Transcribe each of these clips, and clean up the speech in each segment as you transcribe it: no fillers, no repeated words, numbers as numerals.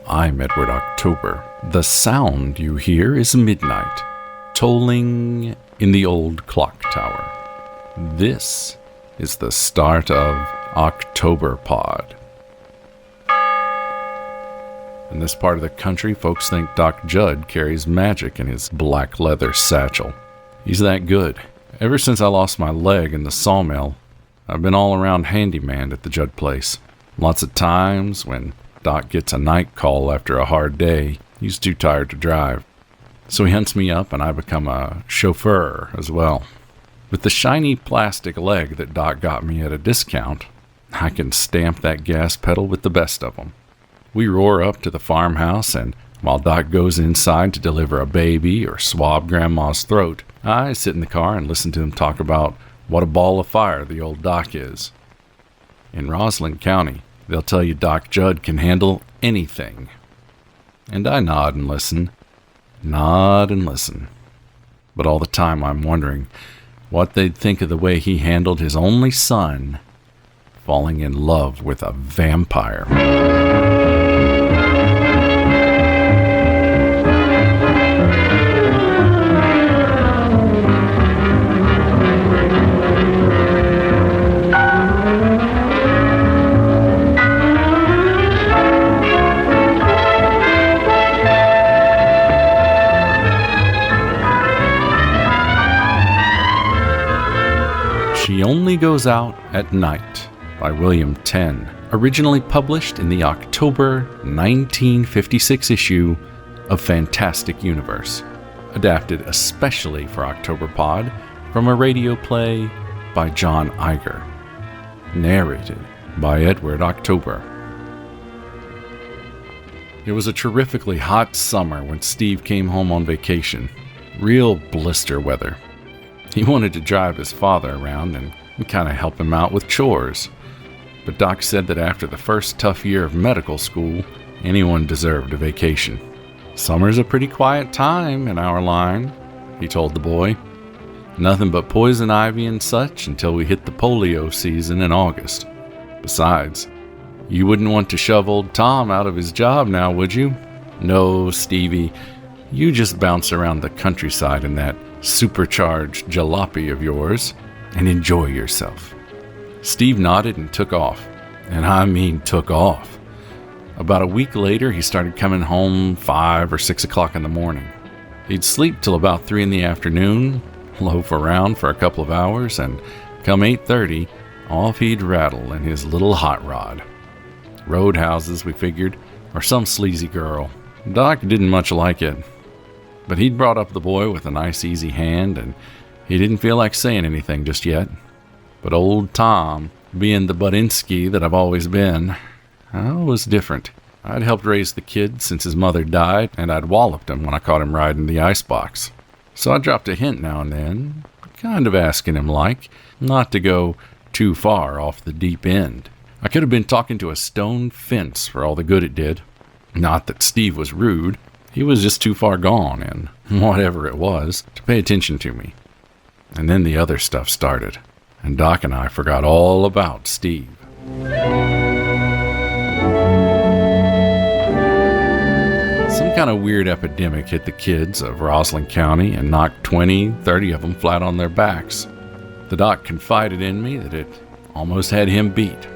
I'm Edward October. The sound you hear is midnight, tolling in the old clock tower. This is the start of Octoberpod. In this part of the country, folks think Doc Judd carries magic in his black leather satchel. He's that good. Ever since I lost my leg in the sawmill, I've been all around handyman at the Judd place. Lots of times when Doc gets a night call after a hard day, he's too tired to drive. So he hunts me up and I become a chauffeur as well. With the shiny plastic leg that Doc got me at a discount, I can stamp that gas pedal with the best of them. We roar up to the farmhouse, and while Doc goes inside to deliver a baby or swab Grandma's throat, I sit in the car and listen to him talk about what a ball of fire the old Doc is. In Roslyn County, they'll tell you Doc Judd can handle anything. And I nod and listen. But all the time I'm wondering what they'd think of the way he handled his only son falling in love with a vampire. She Only Goes Out at Night by William Tenn, originally published in the October 1956 issue of Fantastic Universe, adapted especially for Octoberpod from a radio play by John Iger, narrated by Edward October. It was a terrifically hot summer when Steve came home on vacation. Real blister weather. He wanted to drive his father around and kind of help him out with chores. But Doc said that after the first tough year of medical school, anyone deserved a vacation. Summer's a pretty quiet time in our line, he told the boy. Nothing but poison ivy and such until we hit the polio season in August. Besides, you wouldn't want to shove old Tom out of his job now, would you? No, Stevie, you just bounce around the countryside in that supercharged jalopy of yours and enjoy yourself. Steve nodded and took off. And I mean took off. About a week later, he started coming home 5 or 6 o'clock in the morning. He'd sleep till about 3 in the afternoon, loaf around for a couple of hours, and come 8:30, off he'd rattle in his little hot rod. Roadhouses, we figured, or some sleazy girl. Doc didn't much like it. But he'd brought up the boy with a nice easy hand, and he didn't feel like saying anything just yet. But old Tom, being the Budinsky that I've always been, I was different. I'd helped raise the kid since his mother died, and I'd walloped him when I caught him riding the icebox. So I dropped a hint now and then, kind of asking him like, not to go too far off the deep end. I could have been talking to a stone fence for all the good it did. Not that Steve was rude. He was just too far gone in whatever it was to pay attention to me. And then the other stuff started, and Doc and I forgot all about Steve. Some kind of weird epidemic hit the kids of Roslyn County and knocked 20-30 of them flat on their backs. The doc confided in me that it almost had him beat.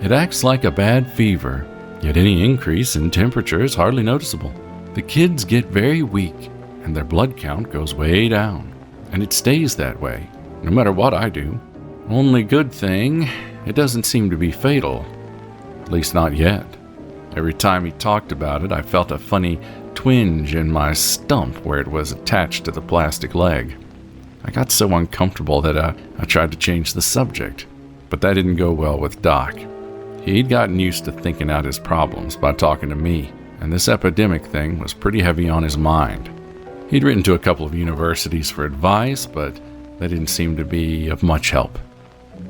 It acts like a bad fever, yet any increase in temperature is hardly noticeable. The kids get very weak, and their blood count goes way down. And it stays that way, no matter what I do. Only good thing, it doesn't seem to be fatal. At least not yet. Every time he talked about it, I felt a funny twinge in my stump where it was attached to the plastic leg. I got so uncomfortable that I tried to change the subject, but that didn't go well with Doc. He'd gotten used to thinking out his problems by talking to me, and this epidemic thing was pretty heavy on his mind. He'd written to a couple of universities for advice, but they didn't seem to be of much help.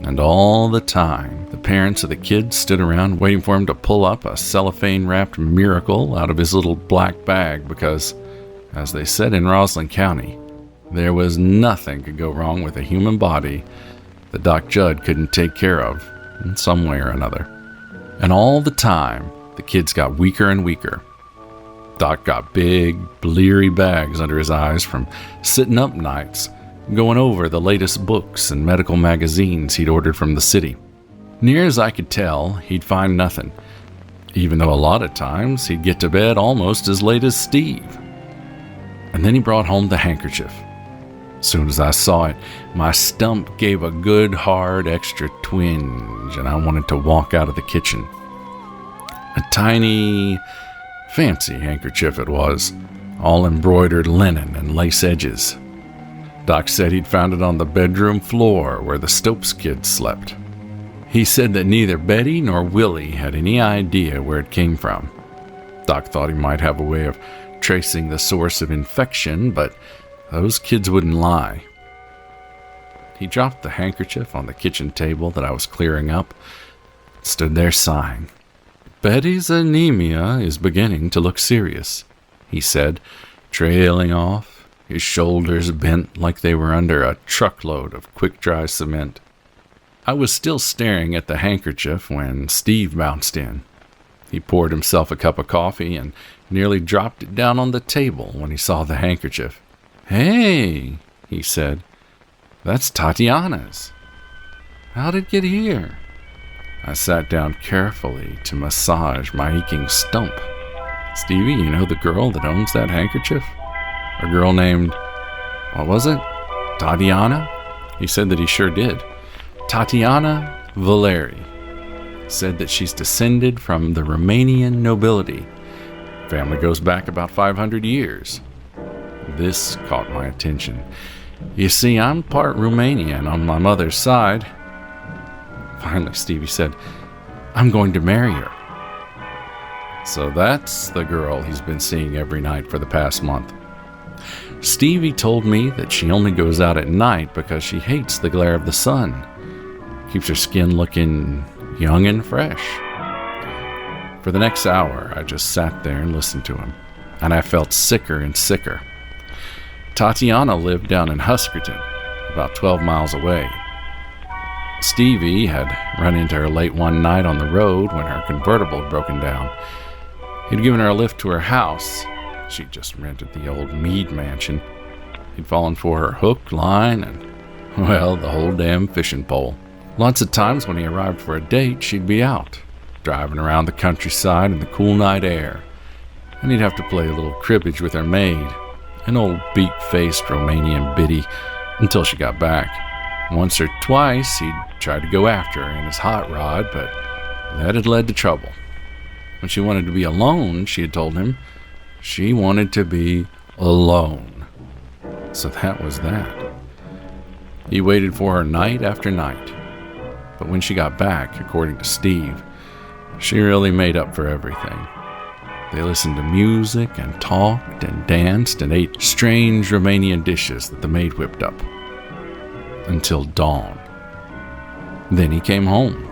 And all the time, the parents of the kids stood around waiting for him to pull up a cellophane-wrapped miracle out of his little black bag because, as they said in Roslyn County, there was nothing could go wrong with a human body that Doc Judd couldn't take care of in some way or another. And all the time, The kids got weaker and weaker. Doc got big, bleary bags under his eyes from sitting up nights, going over the latest books and medical magazines he'd ordered from the city. Near as I could tell, he'd find nothing, even though a lot of times he'd get to bed almost as late as Steve. And then he brought home the handkerchief. As soon as I saw it, my stump gave a good, hard, extra twinge, and I wanted to walk out of the kitchen. A tiny, fancy handkerchief it was, all embroidered linen and lace edges. Doc said he'd found it on the bedroom floor where the Stopes kids slept. He said that neither Betty nor Willie had any idea where it came from. Doc thought he might have a way of tracing the source of infection, but those kids wouldn't lie. He dropped the handkerchief on the kitchen table that I was clearing up, stood there sighing. "Betty's anemia is beginning to look serious," he said, trailing off, his shoulders bent like they were under a truckload of quick-dry cement. I was still staring at the handkerchief when Steve bounced in. He poured himself a cup of coffee and nearly dropped it down on the table when he saw the handkerchief. "Hey," he said, "that's Tatiana's. How'd it get here?" I sat down carefully to massage my aching stump. "Stevie, you know the girl that owns that handkerchief? A girl named, what was it? Tatiana?" He said that he sure did. "Tatiana Valeri. Said that she's descended from the Romanian nobility. Family goes back about 500 years. This caught my attention. You see, I'm part Romanian on my mother's side. Finally, Stevie said, "I'm going to marry her." So that's the girl he's been seeing every night for the past month. Stevie told me that she only goes out at night because she hates the glare of the sun. Keeps her skin looking young and fresh. For the next hour, I just sat there and listened to him, and I felt sicker and sicker. Tatiana lived down in Huskerton, about 12 miles away. Stevie had run into her late one night on the road when her convertible had broken down. He'd given her a lift to her house. She'd just rented the old Meade mansion. He'd fallen for her hook, line, and, well, the whole damn fishing pole. Lots of times when he arrived for a date, she'd be out, driving around the countryside in the cool night air, and he'd have to play a little cribbage with her maid, an old beak-faced Romanian biddy, until she got back. Once or twice, he'd tried to go after her in his hot rod, but that had led to trouble. When she wanted to be alone, she had told him, she wanted to be alone. So that was that. He waited for her night after night. But when she got back, according to Steve, she really made up for everything. They listened to music and talked and danced and ate strange Romanian dishes that the maid whipped up. Until dawn. Then he came home.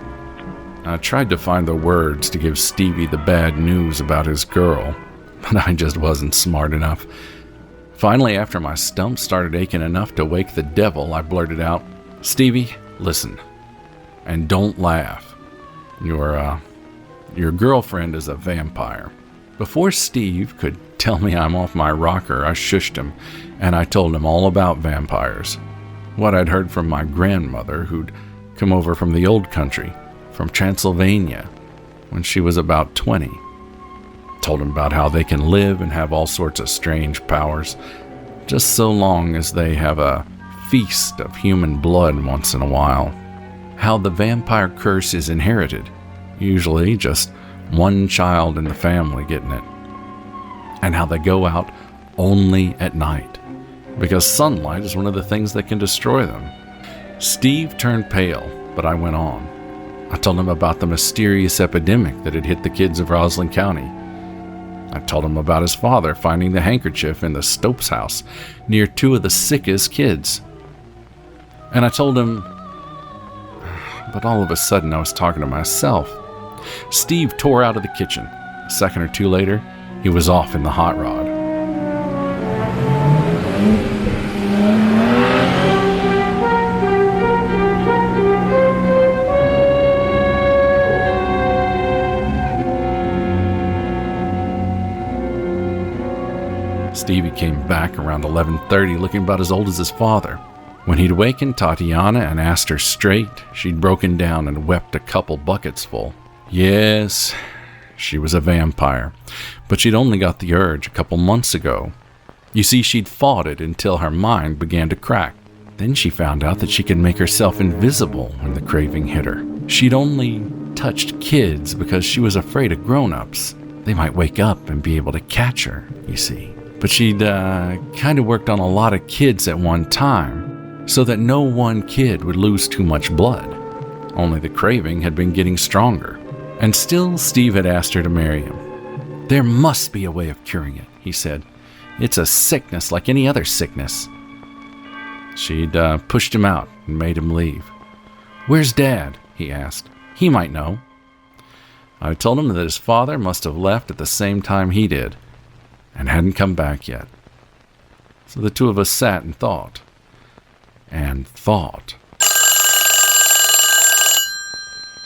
I tried to find the words to give Stevie the bad news about his girl, but I just wasn't smart enough. Finally, after my stump started aching enough to wake the devil, I blurted out, "Stevie, listen, and don't laugh. Your girlfriend is a vampire." Before Steve could tell me I'm off my rocker, I shushed him, and I told him all about vampires. What I'd heard from my grandmother, who'd come over from the old country, from Transylvania, when she was about 20. Told him about how they can live and have all sorts of strange powers, just so long as they have a feast of human blood once in a while. How the vampire curse is inherited, usually just one child in the family getting it. And how they go out only at night, because sunlight is one of the things that can destroy them. Steve turned pale, but I went on. I told him about the mysterious epidemic that had hit the kids of Roslyn County. I told him about his father finding the handkerchief in the Stopes house near two of the sickest kids. And I told him, but all of a sudden I was talking to myself. Steve tore out of the kitchen. A second or two later, he was off in the hot rod. Stevie came back around 11:30 looking about as old as his father. When he'd wakened Tatiana and asked her straight, she'd broken down and wept a couple buckets full. Yes, she was a vampire, but she'd only got the urge a couple months ago. You see, she'd fought it until her mind began to crack. Then she found out that she could make herself invisible when the craving hit her. She'd only touched kids because she was afraid of grown-ups. They might wake up and be able to catch her, you see. But she'd kind of worked on a lot of kids at one time, so that no one kid would lose too much blood. Only the craving had been getting stronger. And still Steve had asked her to marry him. There must be a way of curing it, he said. It's a sickness like any other sickness. She'd pushed him out and made him leave. Where's Dad? He asked. He might know. I told him that his father must have left at the same time he did, and hadn't come back yet. So the two of us sat and thought. And thought.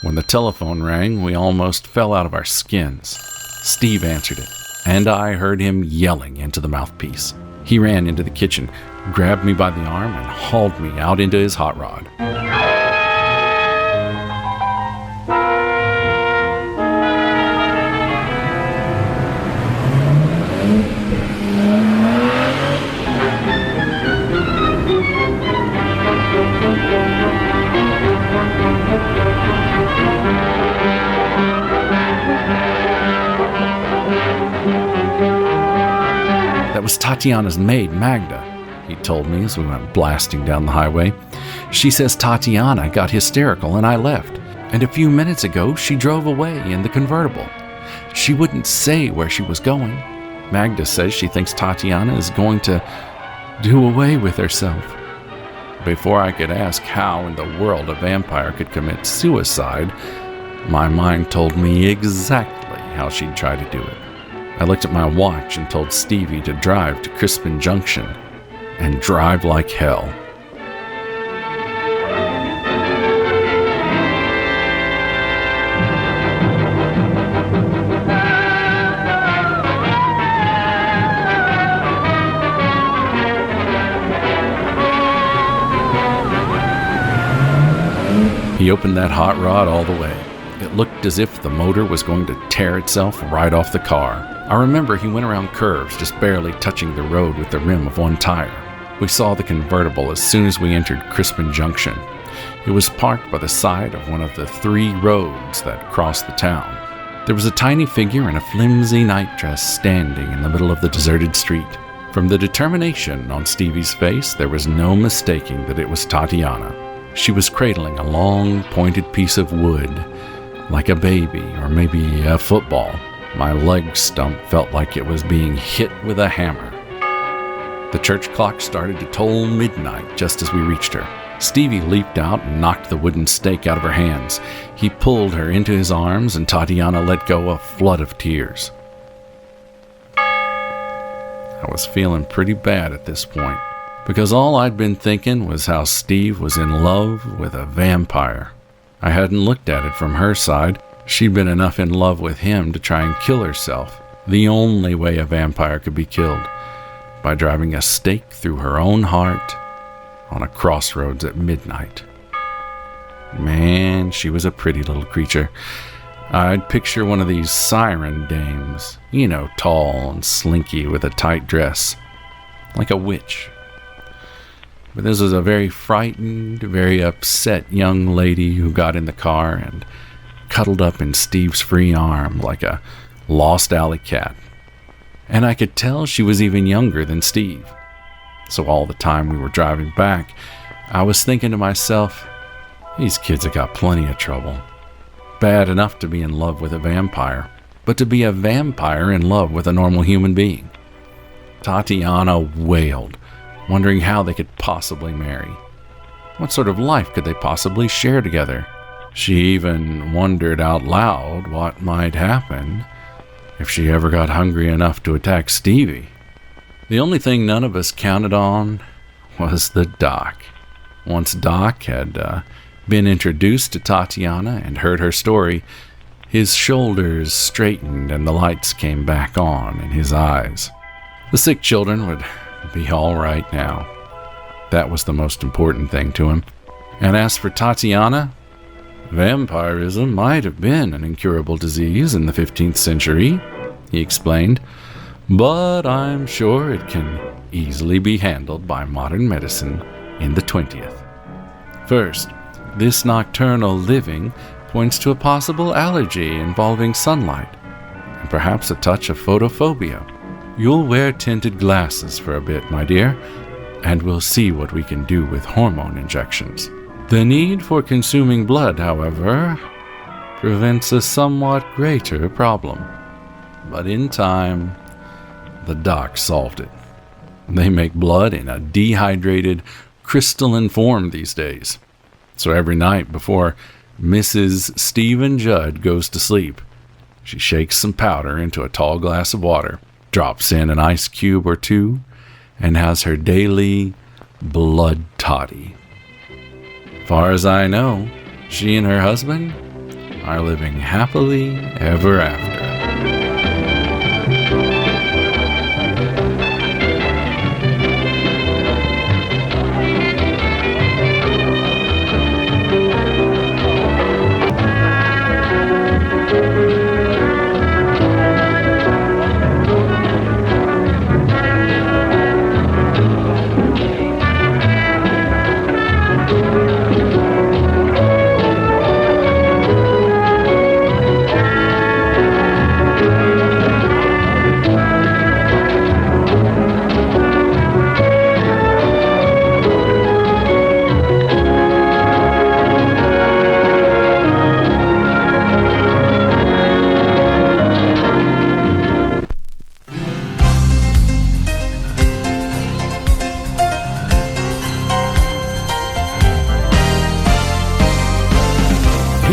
When the telephone rang, we almost fell out of our skins. Steve answered it, and I heard him yelling into the mouthpiece. He ran into the kitchen, grabbed me by the arm, and hauled me out into his hot rod. That was Tatiana's maid, Magda, he told me as we went blasting down the highway. She says Tatiana got hysterical and I left, and a few minutes ago she drove away in the convertible. She wouldn't say where she was going. Magda says she thinks Tatiana is going to do away with herself. Before I could ask how in the world a vampire could commit suicide, my mind told me exactly how she'd try to do it. I looked at my watch and told Stevie to drive to Crispin Junction and drive like hell. He opened that hot rod all the way. It looked as if the motor was going to tear itself right off the car. I remember he went around curves, just barely touching the road with the rim of one tire. We saw the convertible as soon as we entered Crispin Junction. It was parked by the side of one of the 3 roads that crossed the town. There was a tiny figure in a flimsy nightdress standing in the middle of the deserted street. From the determination on Stevie's face, there was no mistaking that it was Tatiana. She was cradling a long, pointed piece of wood, like a baby or maybe a football. My leg stump felt like it was being hit with a hammer. The church clock started to toll midnight just as we reached her. Stevie leaped out and knocked the wooden stake out of her hands. He pulled her into his arms and Tatiana let go a flood of tears. I was feeling pretty bad at this point, because all I'd been thinking was how Steve was in love with a vampire. I hadn't looked at it from her side. She'd been enough in love with him to try and kill herself, the only way a vampire could be killed, by driving a stake through her own heart on a crossroads at midnight. Man, she was a pretty little creature. I'd picture one of these siren dames, you know, tall and slinky with a tight dress, like a witch. But this was a very frightened, very upset young lady who got in the car and cuddled up in Steve's free arm like a lost alley cat. And I could tell she was even younger than Steve. So all the time we were driving back, I was thinking to myself, these kids have got plenty of trouble. Bad enough to be in love with a vampire, but to be a vampire in love with a normal human being. Tatiana wailed, wondering how they could possibly marry. What sort of life could they possibly share together? She even wondered out loud what might happen if she ever got hungry enough to attack Stevie. The only thing none of us counted on was the doc. Once Doc had been introduced to Tatiana and heard her story, his shoulders straightened and the lights came back on in his eyes. The sick children would be all right now. That was the most important thing to him. And as for Tatiana, vampirism might have been an incurable disease in the 15th century, he explained, but I'm sure it can easily be handled by modern medicine in the 20th. First, this nocturnal living points to a possible allergy involving sunlight, and perhaps a touch of photophobia. You'll wear tinted glasses for a bit, my dear, and we'll see what we can do with hormone injections. The need for consuming blood, however, prevents a somewhat greater problem. But in time, the doc solved it. They make blood in a dehydrated, crystalline form these days. So every night before Mrs. Stephen Judd goes to sleep, she shakes some powder into a tall glass of water, drops in an ice cube or two, and has her daily blood toddy. Far as I know, she and her husband are living happily ever after.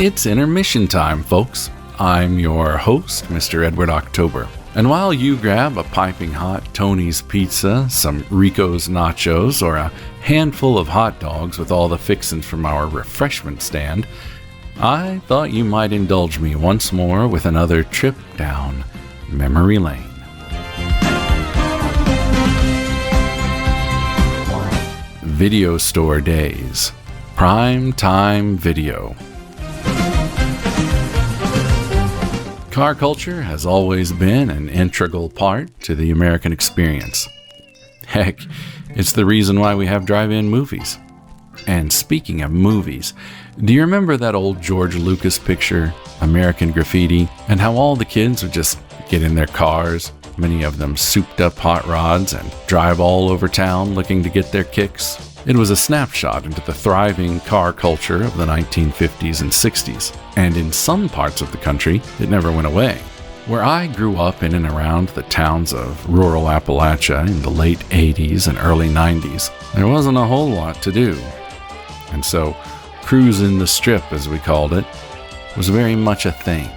It's intermission time, folks. I'm your host, Mr. Edward October. And while you grab a piping hot Tony's Pizza, some Rico's Nachos, or a handful of hot dogs with all the fixins from our refreshment stand, I thought you might indulge me once more with another trip down memory lane. Video store days. Prime time video. Car culture has always been an integral part to the American experience. Heck, it's the reason why we have drive-in movies. And speaking of movies, do you remember that old George Lucas picture, American Graffiti, and how all the kids would just get in their cars, many of them souped up hot rods, and drive all over town looking to get their kicks? It was a snapshot into the thriving car culture of the 1950s and 60s, and in some parts of the country, it never went away. Where I grew up in and around the towns of rural Appalachia in the late 80s and early 90s, there wasn't a whole lot to do. And so, cruising the strip, as we called it, was very much a thing.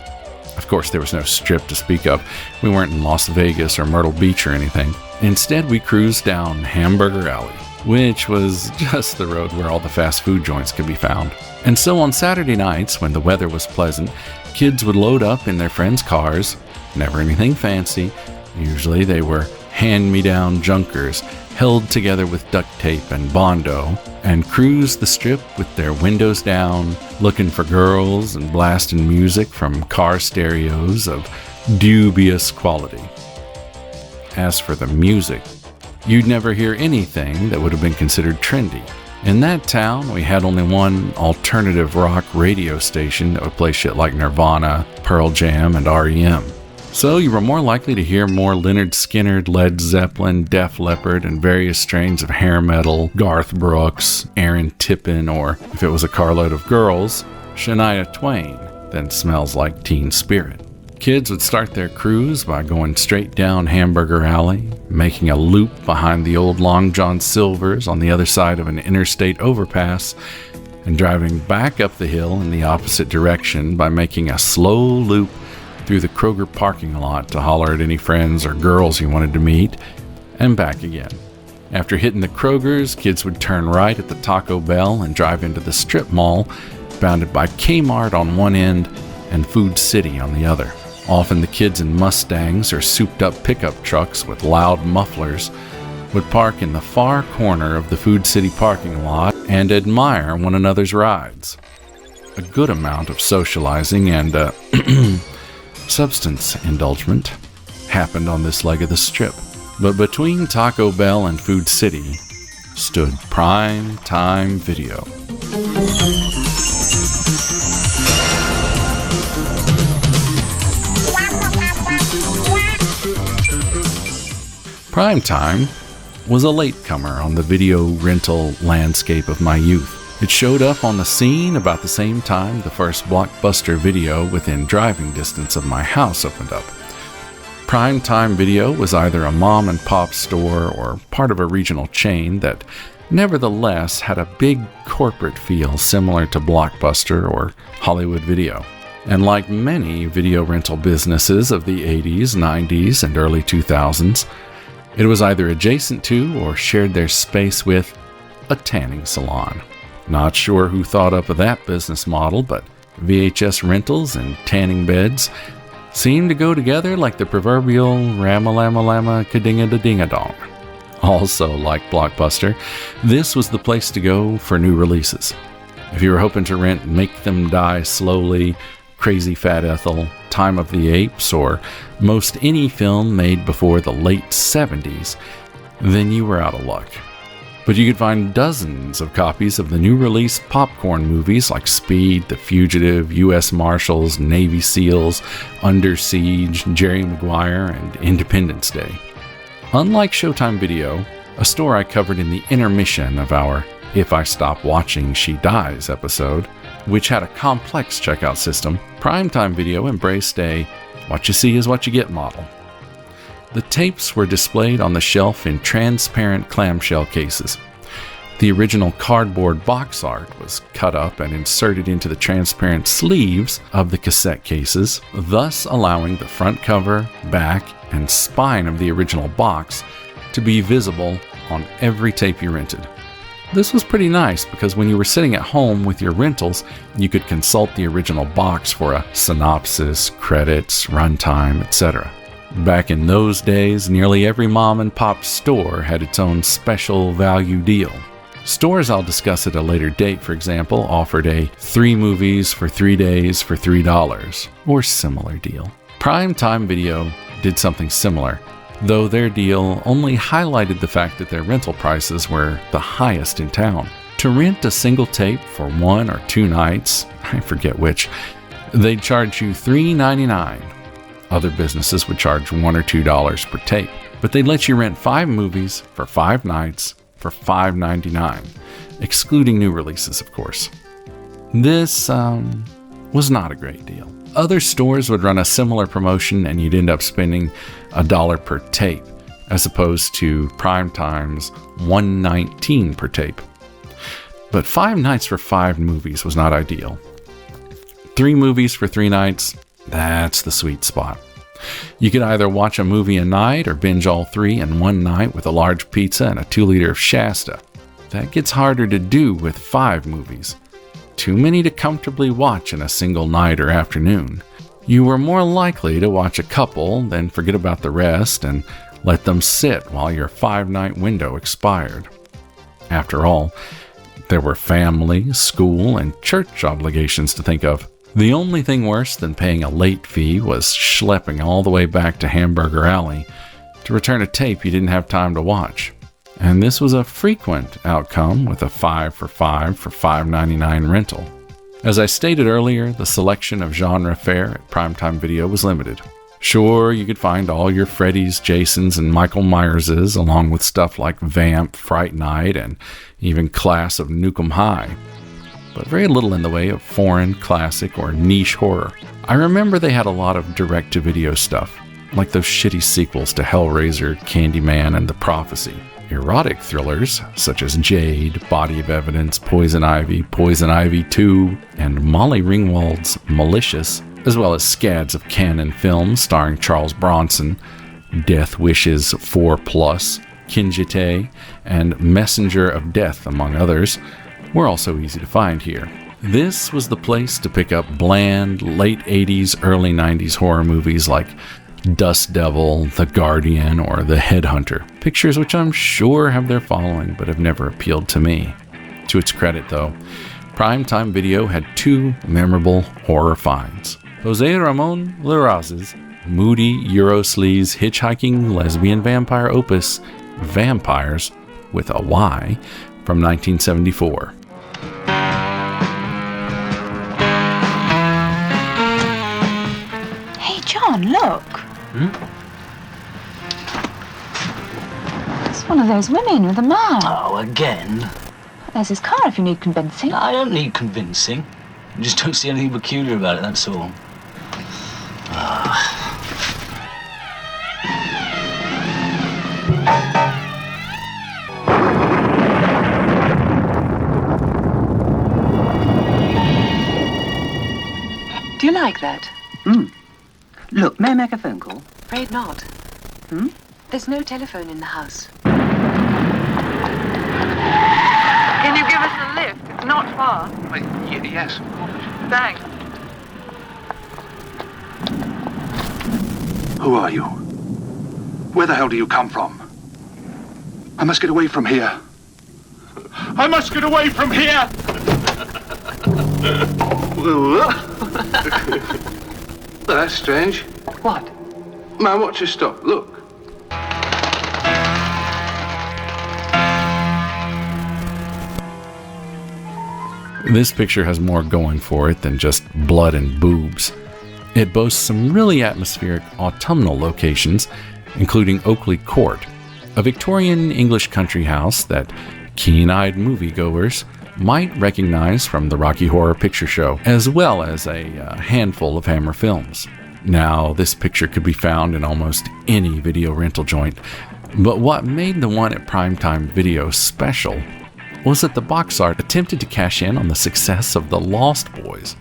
Of course, there was no strip to speak of. We weren't in Las Vegas or Myrtle Beach or anything. Instead, we cruised down Hamburger Alley, which was just the road where all the fast food joints could be found. And so on Saturday nights, when the weather was pleasant, kids would load up in their friends' cars, never anything fancy. Usually they were hand-me-down junkers, held together with duct tape and Bondo, and cruise the strip with their windows down, looking for girls and blasting music from car stereos of dubious quality. As for the music, you'd never hear anything that would have been considered trendy. In that town, we had only one alternative rock radio station that would play shit like Nirvana, Pearl Jam, and R.E.M. So you were more likely to hear more Lynyrd Skynyrd, Led Zeppelin, Def Leppard, and various strains of hair metal, Garth Brooks, Aaron Tippin, or, if it was a carload of girls, Shania Twain, than Smells Like Teen Spirit. Kids would start their cruise by going straight down Hamburger Alley, making a loop behind the old Long John Silver's on the other side of an interstate overpass, and driving back up the hill in the opposite direction by making a slow loop through the Kroger parking lot to holler at any friends or girls you wanted to meet, and back again. After hitting the Kroger's, kids would turn right at the Taco Bell and drive into the strip mall, bounded by Kmart on one end and Food City on the other. Often the kids in Mustangs or souped-up pickup trucks with loud mufflers would park in the far corner of the Food City parking lot and admire one another's rides. A good amount of socializing and substance indulgence happened on this leg of the strip. But between Taco Bell and Food City stood Prime Time Video. Prime Time was a latecomer on the video rental landscape of my youth. It showed up on the scene about the same time the first Blockbuster video within driving distance of my house opened up. Prime Time Video was either a mom and pop store or part of a regional chain that nevertheless had a big corporate feel similar to Blockbuster or Hollywood Video. And like many video rental businesses of the 80s, 90s, and early 2000s, it was either adjacent to or shared their space with a tanning salon. Not sure who thought up of that business model, but VHS rentals and tanning beds seemed to go together like the proverbial rama-lama-lama ka-dinga-da-ding-a-dong. Also, like Blockbuster, this was the place to go for new releases. If you were hoping to rent Make Them Die Slowly, Crazy Fat Ethel, Time of the Apes, or most any film made before the late 70s, then you were out of luck. But you could find dozens of copies of the new release popcorn movies like Speed, The Fugitive, U.S. Marshals, Navy SEALs, Under Siege, Jerry Maguire, and Independence Day. Unlike Showtime Video, a store I covered in the intermission of our If I Stop Watching, She Dies episode, which had a complex checkout system, Primetime Video embraced a what you see is what you get model. The tapes were displayed on the shelf in transparent clamshell cases. The original cardboard box art was cut up and inserted into the transparent sleeves of the cassette cases, thus allowing the front cover, back, and spine of the original box to be visible on every tape you rented. This was pretty nice because when you were sitting at home with your rentals, you could consult the original box for a synopsis, credits, runtime, etc. Back in those days, nearly every mom and pop store had its own special value deal. Stores I'll discuss at a later date, for example, offered a 3 movies for 3 days for $3 or similar deal. Primetime Video did something similar, though their deal only highlighted the fact that their rental prices were the highest in town. To rent a single tape for 1 or 2 nights, I forget which, they'd charge you $3.99. Other businesses would charge $1 or $2 per tape, but they'd let you rent 5 movies for 5 nights for $5.99, excluding new releases, of course. This was not a great deal. Other stores would run a similar promotion and you'd end up spending $1 per tape, as opposed to Primetime's $1.19 per tape. But 5 nights for 5 movies was not ideal. 3 movies for 3 nights, that's the sweet spot. You could either watch a movie a night or binge all 3 in one night with a large pizza and a 2-liter of Shasta. That gets harder to do with 5 movies. Too many to comfortably watch in a single night or afternoon. You were more likely to watch a couple, then forget about the rest and let them sit while your 5-night window expired. After all, there were family, school, and church obligations to think of. The only thing worse than paying a late fee was schlepping all the way back to Hamburger Alley to return a tape you didn't have time to watch. And this was a frequent outcome with a 5 for $5.99 rental. As I stated earlier, the selection of genre fare at Primetime Video was limited. Sure, you could find all your Freddys, Jasons, and Michael Myerses, along with stuff like Vamp, Fright Night, and even Class of Nukem High. But very little in the way of foreign, classic, or niche horror. I remember they had a lot of direct-to-video stuff, like those shitty sequels to Hellraiser, Candyman, and The Prophecy. Erotic thrillers such as Jade, Body of Evidence, Poison Ivy 2, and Molly Ringwald's Malicious, as well as scads of canon films starring Charles Bronson, Death Wishes 4+, Kinjite, and Messenger of Death, among others, were also easy to find here. This was the place to pick up bland, late 80s, early 90s horror movies like Dust Devil, The Guardian, or The Headhunter. Pictures which I'm sure have their following, but have never appealed to me. To its credit, though, Primetime Video had two memorable horror finds. Jose Ramon Larraz's moody Euro-sleaze hitchhiking lesbian vampire opus, Vampyres, with a Y, from 1974. Hey, John, look. It's one of those women with a man. Oh, again? There's his car if you need convincing. I don't need convincing. I just don't see anything peculiar about it, that's all. Do you like that? Look, may I make a phone call? Afraid not. There's no telephone in the house. Can you give us a lift? It's not far. Yes, of course. Thanks. Who are you? Where the hell do you come from? I must get away from here. I must get away from here! Well, that's strange. What? My watch has stopped. Look. This picture has more going for it than just blood and boobs. It boasts some really atmospheric autumnal locations, including Oakley Court, a Victorian English country house that keen-eyed moviegoers might recognize from the Rocky Horror Picture Show, as well as a handful of Hammer films. Now, this picture could be found in almost any video rental joint, but what made the one at Primetime Video special was that the box art attempted to cash in on the success of The Lost Boys.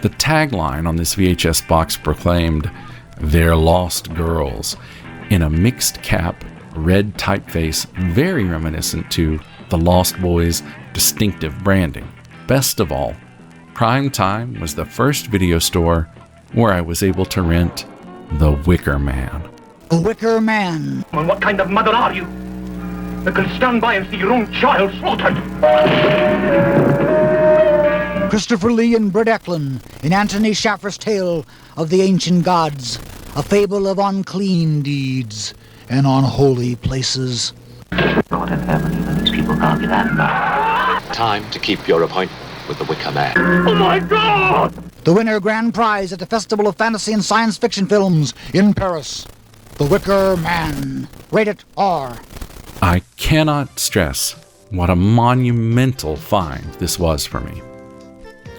The tagline on this VHS box proclaimed, "They're lost girls," in a mixed cap, red typeface, very reminiscent to The Lost Boys' distinctive branding. Best of all, Primetime was the first video store where I was able to rent The Wicker Man. The Wicker Man. And what kind of mother are you that can stand by and see your own child slaughtered? Christopher Lee and Britt Eklund in Anthony Schaffer's tale of the ancient gods, a fable of unclean deeds and unholy places. God in heaven, these people can't be that bad. Time to keep your appointment with the Wicker Man. Oh my God! The winner grand prize at the Festival of Fantasy and Science Fiction Films in Paris. The Wicker Man. Rated R. I cannot stress what a monumental find this was for me.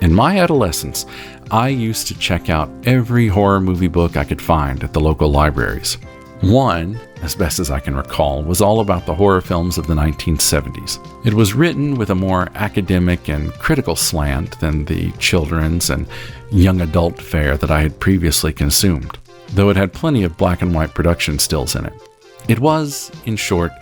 In my adolescence, I used to check out every horror movie book I could find at the local libraries. One, as best as I can recall, was all about the horror films of the 1970s. It was written with a more academic and critical slant than the children's and young adult fare that I had previously consumed, though it had plenty of black and white production stills in it. It was, in short,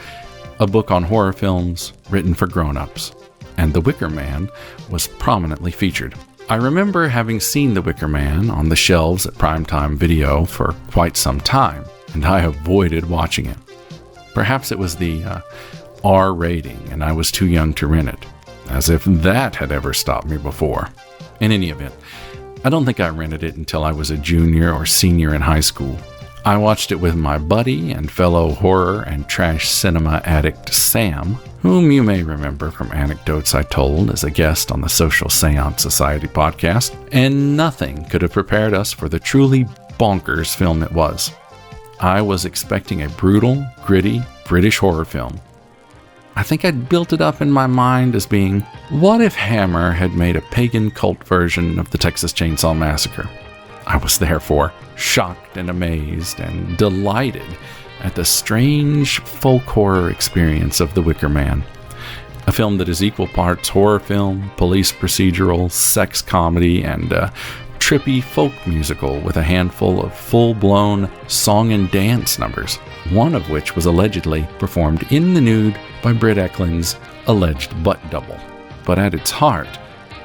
a book on horror films written for grown-ups, and The Wicker Man was prominently featured. I remember having seen The Wicker Man on the shelves at Primetime Video for quite some time, and I avoided watching it. Perhaps it was the R rating and I was too young to rent it, as if that had ever stopped me before. In any event, I don't think I rented it until I was a junior or senior in high school. I watched it with my buddy and fellow horror and trash cinema addict Sam, whom you may remember from anecdotes I told as a guest on the Social Seance Society podcast, and nothing could have prepared us for the truly bonkers film it was. I was expecting a brutal, gritty British horror film. I think I'd built it up in my mind as being, what if Hammer had made a pagan cult version of the Texas Chainsaw Massacre? I was therefore shocked and amazed and delighted at the strange folk horror experience of The Wicker Man. A film that is equal parts horror film, police procedural, sex comedy, and trippy folk musical with a handful of full-blown song and dance numbers, one of which was allegedly performed in the nude by Britt Eklund's alleged butt double. But at its heart,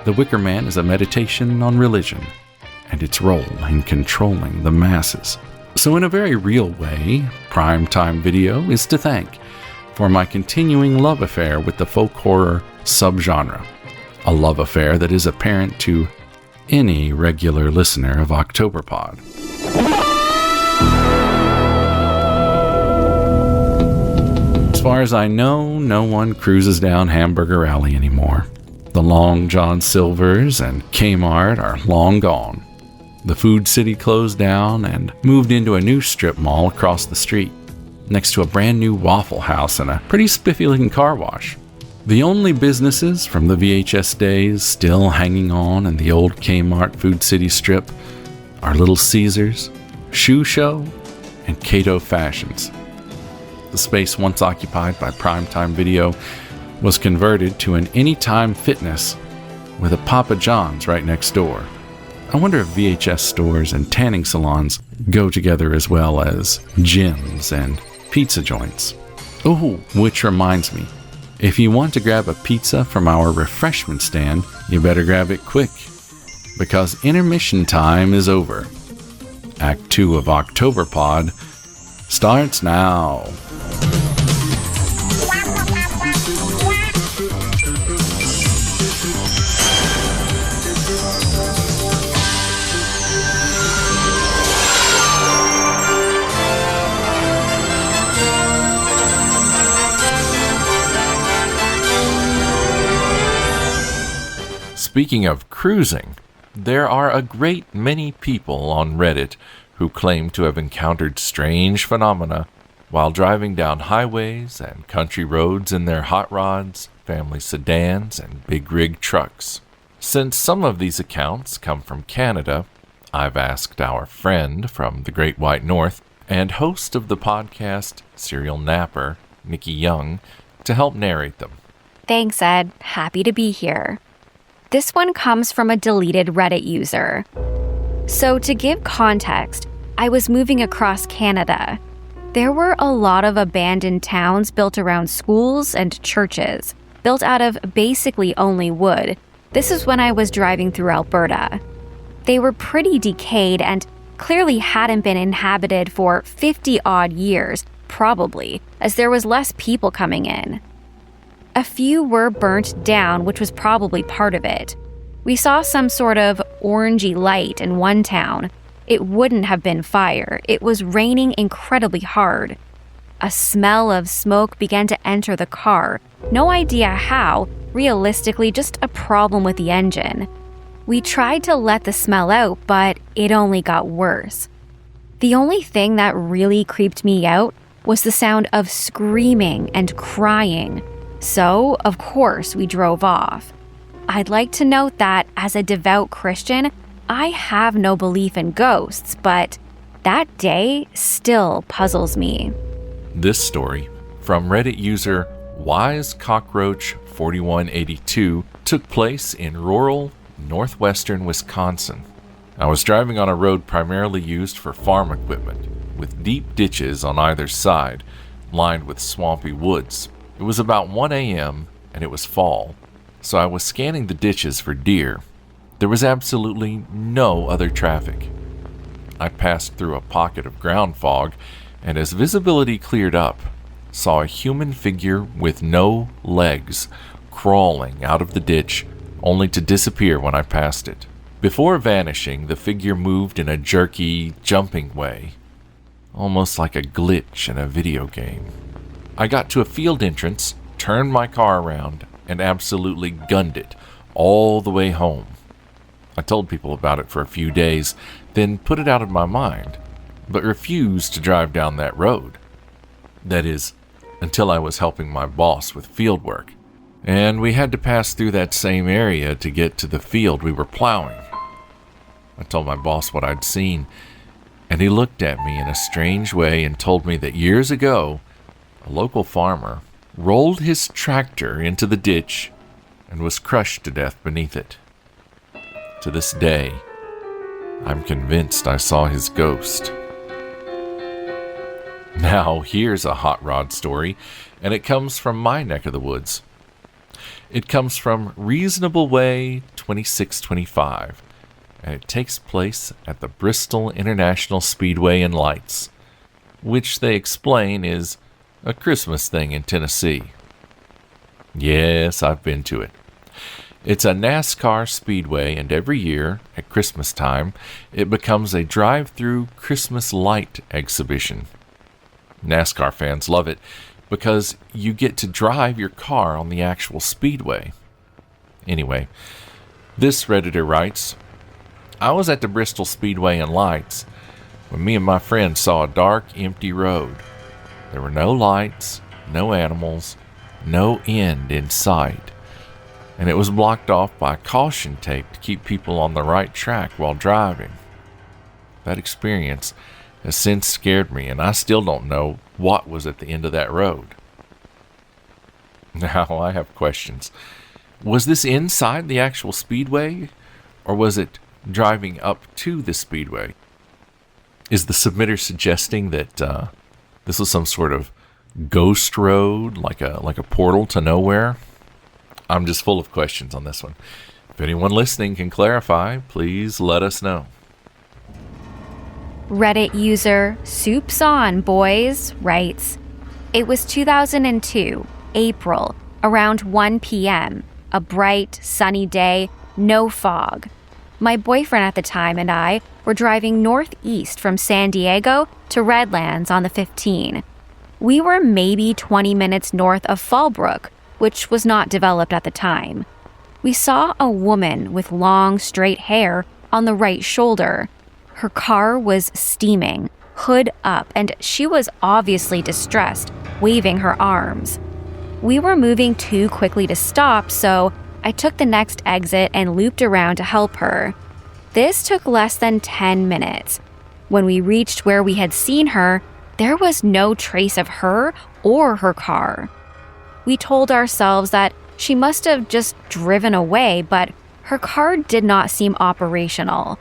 The Wicker Man is a meditation on religion and its role in controlling the masses. So in a very real way, Primetime Video is to thank for my continuing love affair with the folk horror subgenre. A love affair that is apparent to any regular listener of Octoberpod. As far as I know, no one cruises down Hamburger Alley anymore. The Long John Silvers and Kmart are long gone. The Food City closed down and moved into a new strip mall across the street, next to a brand new Waffle House and a pretty spiffy-looking car wash. The only businesses from the VHS days still hanging on in the old Kmart Food City strip are Little Caesars, Shoe Show, and Cato Fashions. The space once occupied by Primetime Video was converted to an Anytime Fitness with a Papa John's right next door. I wonder if VHS stores and tanning salons go together as well as gyms and pizza joints. Oh, which reminds me, if you want to grab a pizza from our refreshment stand, you better grab it quick, because intermission time is over. Act 2 of Octoberpod starts now. Speaking of cruising, there are a great many people on Reddit who claim to have encountered strange phenomena while driving down highways and country roads in their hot rods, family sedans, and big rig trucks. Since some of these accounts come from Canada, I've asked our friend from the Great White North and host of the podcast Serial Napper, Nikki Young, to help narrate them. Thanks, Ed. Happy to be here. This one comes from a deleted Reddit user. So to give context, I was moving across Canada. There were a lot of abandoned towns built around schools and churches, built out of basically only wood. This is when I was driving through Alberta. They were pretty decayed and clearly hadn't been inhabited for 50-odd years, probably, as there was less people coming in. A few were burnt down, which was probably part of it. We saw some sort of orangey light in one town. It wouldn't have been fire. It was raining incredibly hard. A smell of smoke began to enter the car. No idea how, realistically just a problem with the engine. We tried to let the smell out, but it only got worse. The only thing that really creeped me out was the sound of screaming and crying. So, of course, we drove off. I'd like to note that, as a devout Christian, I have no belief in ghosts, but that day still puzzles me. This story, from Reddit user WiseCockroach4182, took place in rural, northwestern Wisconsin. I was driving on a road primarily used for farm equipment, with deep ditches on either side, lined with swampy woods. It was about 1 a.m., and it was fall, so I was scanning the ditches for deer. There was absolutely no other traffic. I passed through a pocket of ground fog, and as visibility cleared up, saw a human figure with no legs crawling out of the ditch, only to disappear when I passed it. Before vanishing, the figure moved in a jerky, jumping way, almost like a glitch in a video game. I got to a field entrance, turned my car around, and absolutely gunned it all the way home. I told people about it for a few days, then put it out of my mind, but refused to drive down that road. That is, until I was helping my boss with field work, and we had to pass through that same area to get to the field we were plowing. I told my boss what I'd seen, and he looked at me in a strange way and told me that years ago, a local farmer rolled his tractor into the ditch and was crushed to death beneath it. To this day, I'm convinced I saw his ghost. Now, here's a hot rod story, and it comes from my neck of the woods. It comes from Reasonable Way 2625, and it takes place at the Bristol International Speedway and Lights, which they explain is a Christmas thing in Tennessee. Yes, I've been to it. It's a NASCAR speedway, and every year, at Christmas time, it becomes a drive-through Christmas light exhibition. NASCAR fans love it because you get to drive your car on the actual speedway. Anyway, this Redditor writes, I was at the Bristol Speedway and Lights when me and my friend saw a dark, empty road. There were no lights, no animals, no end in sight, and it was blocked off by caution tape to keep people on the right track while driving. That experience has since scared me, and I still don't know what was at the end of that road. Now, I have questions. Was this inside the actual speedway, or was it driving up to the speedway? Is the submitter suggesting that this was some sort of ghost road, like a portal to nowhere? I'm just full of questions on this one. If anyone listening can clarify, please let us know. Reddit user Soups On Boys writes, it was 2002, April, around 1 p.m., a bright, sunny day, no fog. My boyfriend at the time and I were driving northeast from San Diego to Redlands on the 15. We were maybe 20 minutes north of Fallbrook, which was not developed at the time. We saw a woman with long, straight hair on the right shoulder. Her car was steaming, hood up, and she was obviously distressed, waving her arms. We were moving too quickly to stop, so I took the next exit and looped around to help her. This took less than 10 minutes. When we reached where we had seen her, there was no trace of her or her car. We told ourselves that she must have just driven away, but her car did not seem operational.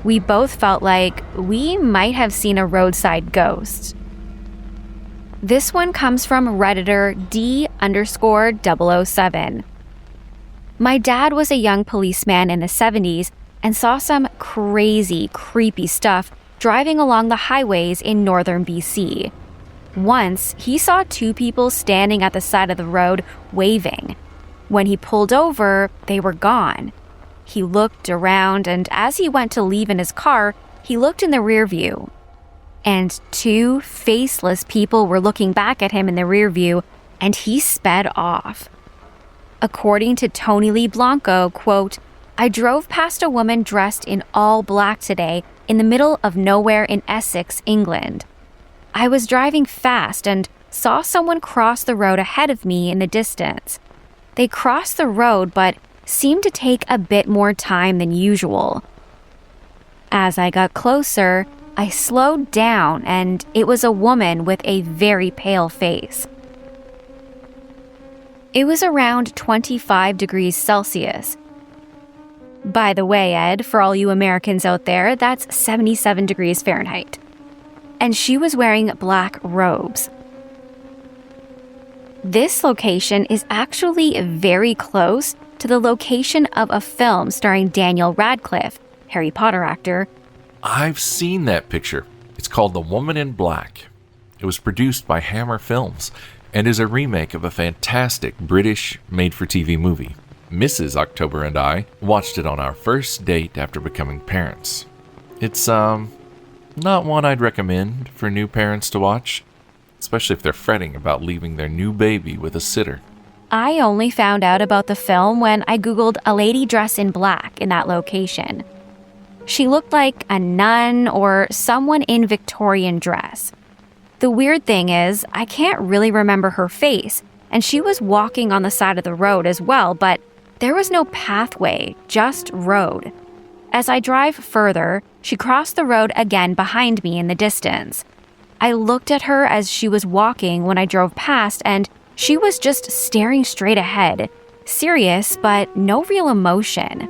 We both felt like we might have seen a roadside ghost. This one comes from Redditor D_007. My dad was a young policeman in the 70s and saw some crazy, creepy stuff driving along the highways in northern BC. Once, he saw two people standing at the side of the road waving. When he pulled over, they were gone. He looked around, and as he went to leave in his car, he looked in the rear view. And two faceless people were looking back at him in the rear view, and he sped off. According to Tony Lee Blanco, quote, I drove past a woman dressed in all black today in the middle of nowhere in Essex, England. I was driving fast and saw someone cross the road ahead of me in the distance. They crossed the road but seemed to take a bit more time than usual. As I got closer, I slowed down, and it was a woman with a very pale face. It was around 25 degrees Celsius. By the way, Ed, for all you Americans out there, that's 77 degrees Fahrenheit. And she was wearing black robes. This location is actually very close to the location of a film starring Daniel Radcliffe, Harry Potter actor. I've seen that picture. It's called The Woman in Black. It was produced by Hammer Films and is a remake of a fantastic British made-for-TV movie. Mrs. October and I watched it on our first date after becoming parents. It's, not one I'd recommend for new parents to watch, especially if they're fretting about leaving their new baby with a sitter. I only found out about the film when I Googled a lady dressed in black in that location. She looked like a nun or someone in Victorian dress. The weird thing is, I can't really remember her face, and she was walking on the side of the road as well, but there was no pathway, just road. As I drive further, she crossed the road again behind me in the distance. I looked at her as she was walking when I drove past, and she was just staring straight ahead, serious but no real emotion.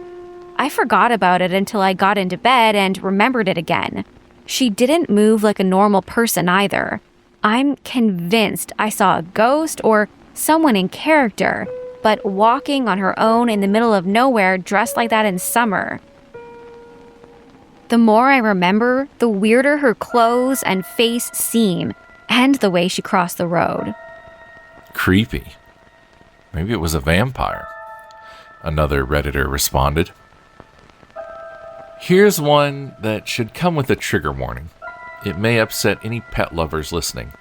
I forgot about it until I got into bed and remembered it again. She didn't move like a normal person either. I'm convinced I saw a ghost or someone in character, but walking on her own in the middle of nowhere dressed like that in summer. The more I remember, the weirder her clothes and face seem, and the way she crossed the road. Creepy. Maybe it was a vampire. Another Redditor responded. Here's one that should come with a trigger warning. It may upset any pet lovers listening.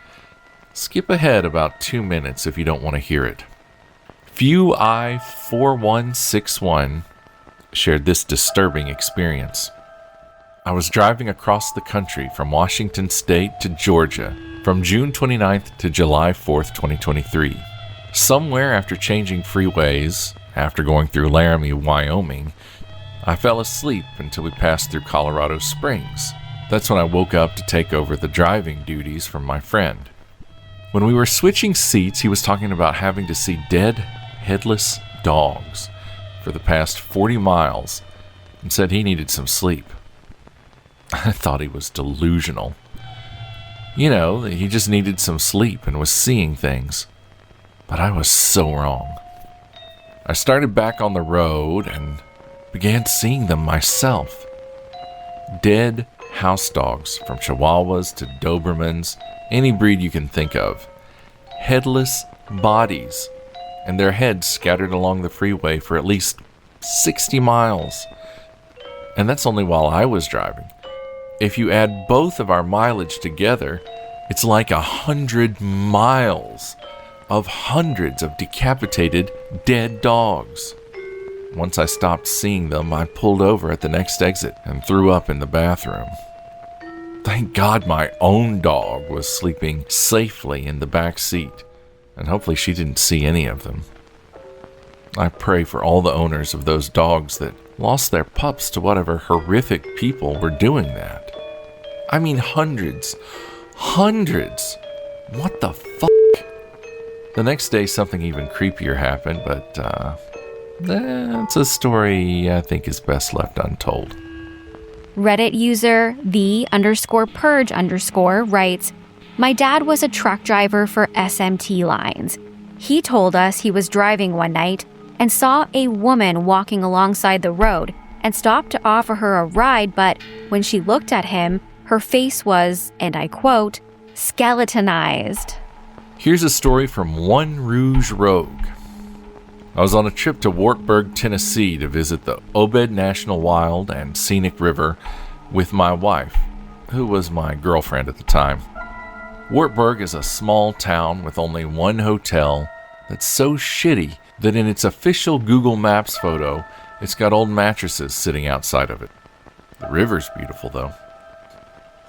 Skip ahead about 2 minutes if you don't want to hear it. Few I 4161 shared this disturbing experience. I was driving across the country from Washington State to Georgia from June 29th to July 4th, 2023. Somewhere after changing freeways, after going through Laramie, Wyoming, I fell asleep until we passed through Colorado Springs. That's when I woke up to take over the driving duties from my friend. When we were switching seats, he was talking about having to see dead, headless dogs for the past 40 miles and said he needed some sleep. I thought he was delusional. You know, he just needed some sleep and was seeing things. But I was so wrong. I started back on the road and began seeing them myself. Dead house dogs, from Chihuahuas to Dobermans, any breed you can think of. Headless bodies, and their heads scattered along the freeway for at least 60 miles. And that's only while I was driving. If you add both of our mileage together, it's like 100 miles of hundreds of decapitated, dead dogs. Once I stopped seeing them, I pulled over at the next exit and threw up in the bathroom. Thank God my own dog was sleeping safely in the back seat, and hopefully she didn't see any of them. I pray for all the owners of those dogs that lost their pups to whatever horrific people were doing that. I mean hundreds. What the fuck? The next day something even creepier happened, but that's a story I think is best left untold. Reddit user the_purge_ writes, my dad was a truck driver for SMT lines. He told us he was driving one night and saw a woman walking alongside the road and stopped to offer her a ride, but when she looked at him, her face was, and I quote, skeletonized. Here's a story from One Rouge Rogue. I was on a trip to Wartburg, Tennessee to visit the Obed National Wild and Scenic River with my wife, who was my girlfriend at the time. Wartburg is a small town with only one hotel that's so shitty that in its official Google Maps photo, it's got old mattresses sitting outside of it. The river's beautiful though.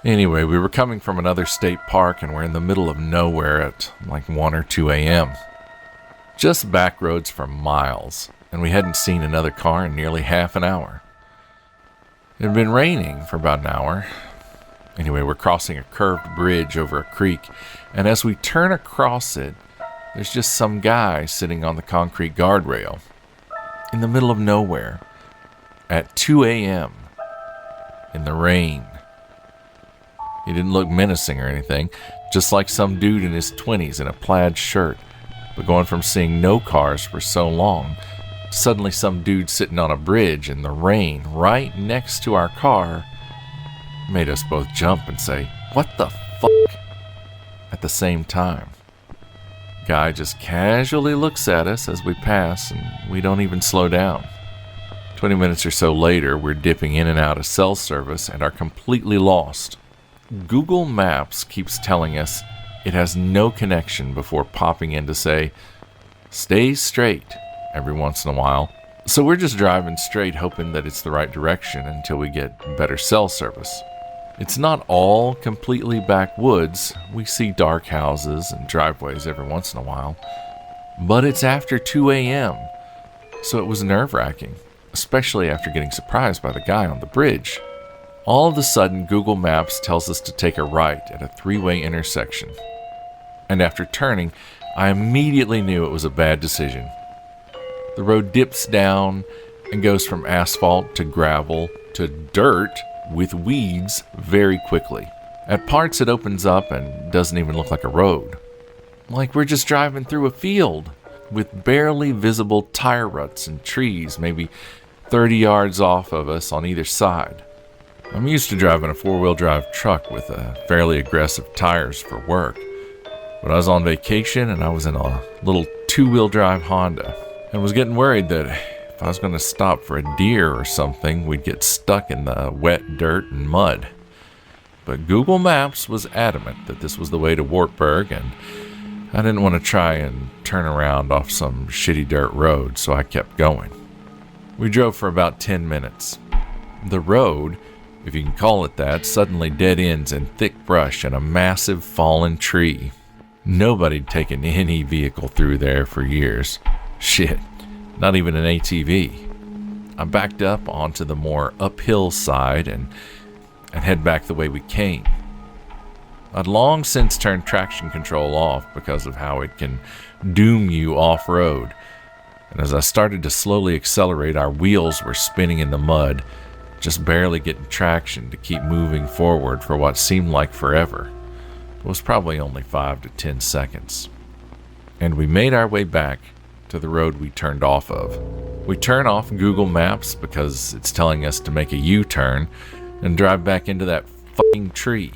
Anyway, we were coming from another state park and we're in the middle of nowhere at like 1 or 2 a.m. Just back roads for miles, and we hadn't seen another car in nearly half an hour. It had been raining for about an hour. Anyway, we're crossing a curved bridge over a creek, and as we turn across it, there's just some guy sitting on the concrete guardrail in the middle of nowhere at 2 a.m. in the rain. He didn't look menacing or anything, just like some dude in his 20s in a plaid shirt. But going from seeing no cars for so long, to suddenly some dude sitting on a bridge in the rain right next to our car made us both jump and say, "What the fuck?" at the same time. Guy just casually looks at us as we pass, and we don't even slow down. 20 minutes or so later, we're dipping in and out of cell service and are completely lost. Google Maps keeps telling us it has no connection before popping in to say, "Stay straight," every once in a while. So we're just driving straight, hoping that it's the right direction until we get better cell service. It's not all completely backwoods. We see dark houses and driveways every once in a while. But it's after 2 a.m., so it was nerve-wracking, especially after getting surprised by the guy on the bridge. All of a sudden, Google Maps tells us to take a right at a three-way intersection. And after turning, I immediately knew it was a bad decision. The road dips down and goes from asphalt to gravel to dirt with weeds very quickly. At parts, it opens up and doesn't even look like a road. Like we're just driving through a field. with barely visible tire ruts and trees maybe 30 yards off of us on either side. I'm used to driving a four-wheel drive truck with fairly aggressive tires for work, but I was on vacation and I was in a little two-wheel drive Honda and was getting worried that if I was going to stop for a deer or something, we'd get stuck in the wet dirt and mud. But Google Maps was adamant that this was the way to Wartburg, and I didn't want to try and turn around off some shitty dirt road, so I kept going. We drove for about 10 minutes. The road, if you can call it that, suddenly dead ends in thick brush and a massive fallen tree. Nobody'd taken any vehicle through there for years. Shit, not even an ATV. I backed up onto the more uphill side and head back the way we came. I'd long since turned traction control off because of how it can doom you off-road. And as I started to slowly accelerate, our wheels were spinning in the mud, just barely getting traction to keep moving forward for what seemed like forever. It was probably only 5 to 10 seconds. And we made our way back to the road we turned off of. We turn off Google Maps because it's telling us to make a U-turn and drive back into that fucking tree.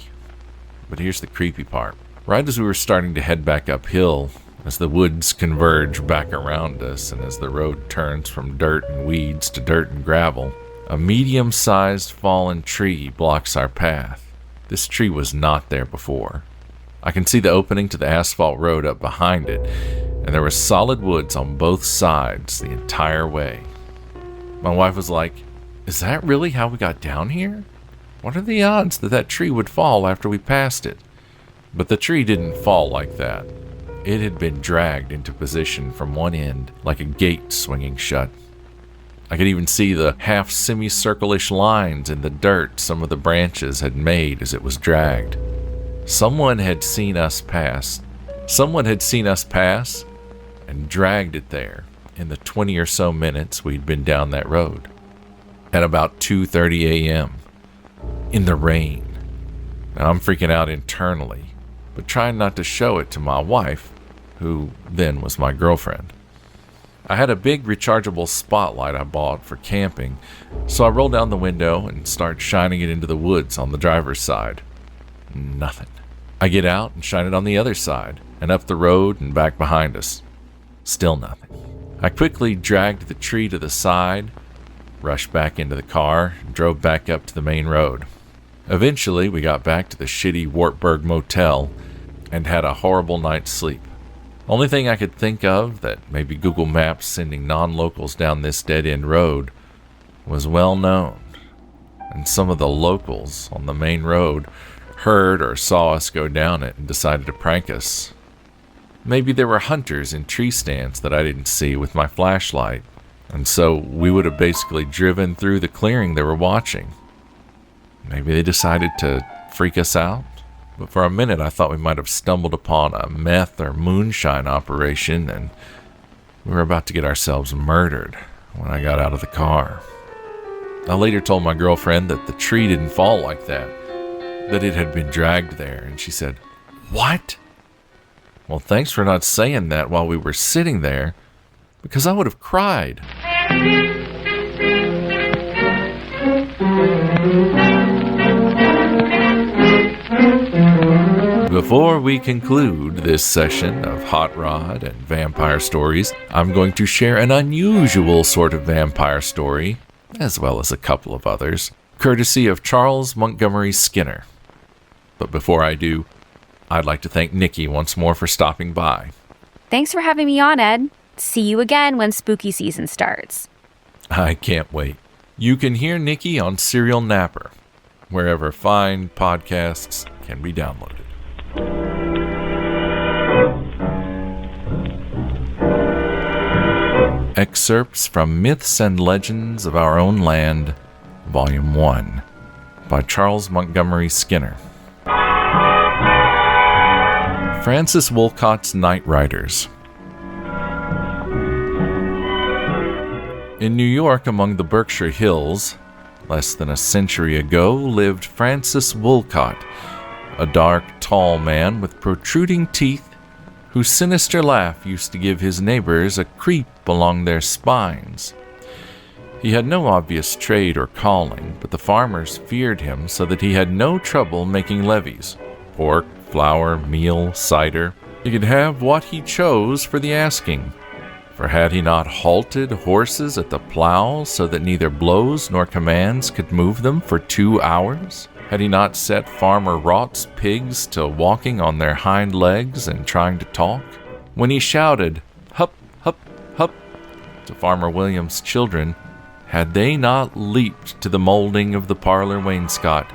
But here's the creepy part. Right as we were starting to head back uphill, as the woods converge back around us and as the road turns from dirt and weeds to dirt and gravel, a medium-sized fallen tree blocks our path. This tree was not there before. I can see the opening to the asphalt road up behind it, and there was solid woods on both sides the entire way. My wife was like, "Is that really how we got down here? What are the odds that that tree would fall after we passed it?" But the tree didn't fall like that. It had been dragged into position from one end like a gate swinging shut. I could even see the half semicircle-ish lines in the dirt some of the branches had made as it was dragged. Someone had seen us pass and dragged it there in the 20 or so minutes we'd been down that road. At about 2:30 a.m. in the rain. Now I'm freaking out internally, but trying not to show it to my wife, who then was my girlfriend. I had a big rechargeable spotlight I bought for camping, so I roll down the window and start shining it into the woods on the driver's side. Nothing. I get out and shine it on the other side, and up the road and back behind us. Still nothing. I quickly dragged the tree to the side, rushed back into the car, and drove back up to the main road. Eventually, we got back to the shitty Wartburg motel and had a horrible night's sleep. Only thing I could think of that maybe Google Maps sending non-locals down this dead-end road was well known, and some of the locals on the main road heard or saw us go down it and decided to prank us. Maybe there were hunters in tree stands that I didn't see with my flashlight, and so we would have basically driven through the clearing they were watching. Maybe they decided to freak us out, but for a minute I thought we might have stumbled upon a meth or moonshine operation and we were about to get ourselves murdered when I got out of the car. I later told my girlfriend that the tree didn't fall like that it had been dragged there, and she said, "What?" Well, thanks for not saying that while we were sitting there, because I would have cried. Before we conclude this session of Hot Rod and Vampire Stories, I'm going to share an unusual sort of vampire story, as well as a couple of others, courtesy of Charles Montgomery Skinner. But before I do, I'd like to thank Nikki once more for stopping by. Thanks for having me on, Ed. See you again when spooky season starts. I can't wait. You can hear Nikki on Serial Napper, wherever fine podcasts can be downloaded. Excerpts from Myths and Legends of Our Own Land, Volume 1, by Charles Montgomery Skinner. Francis Wolcott's Night Riders. In New York, among the Berkshire Hills, less than a century ago, lived Francis Wolcott, a dark, tall man with protruding teeth whose sinister laugh used to give his neighbors a creep along their spines. He had no obvious trade or calling, but the farmers feared him so that he had no trouble making levies. Pork, flour, meal, cider. He could have what he chose for the asking. For had he not halted horses at the plow so that neither blows nor commands could move them for 2 hours? Had he not set Farmer Rot's pigs to walking on their hind legs and trying to talk? When he shouted, "Hup, hup, hup," to Farmer William's children, had they not leaped to the molding of the parlor wainscot,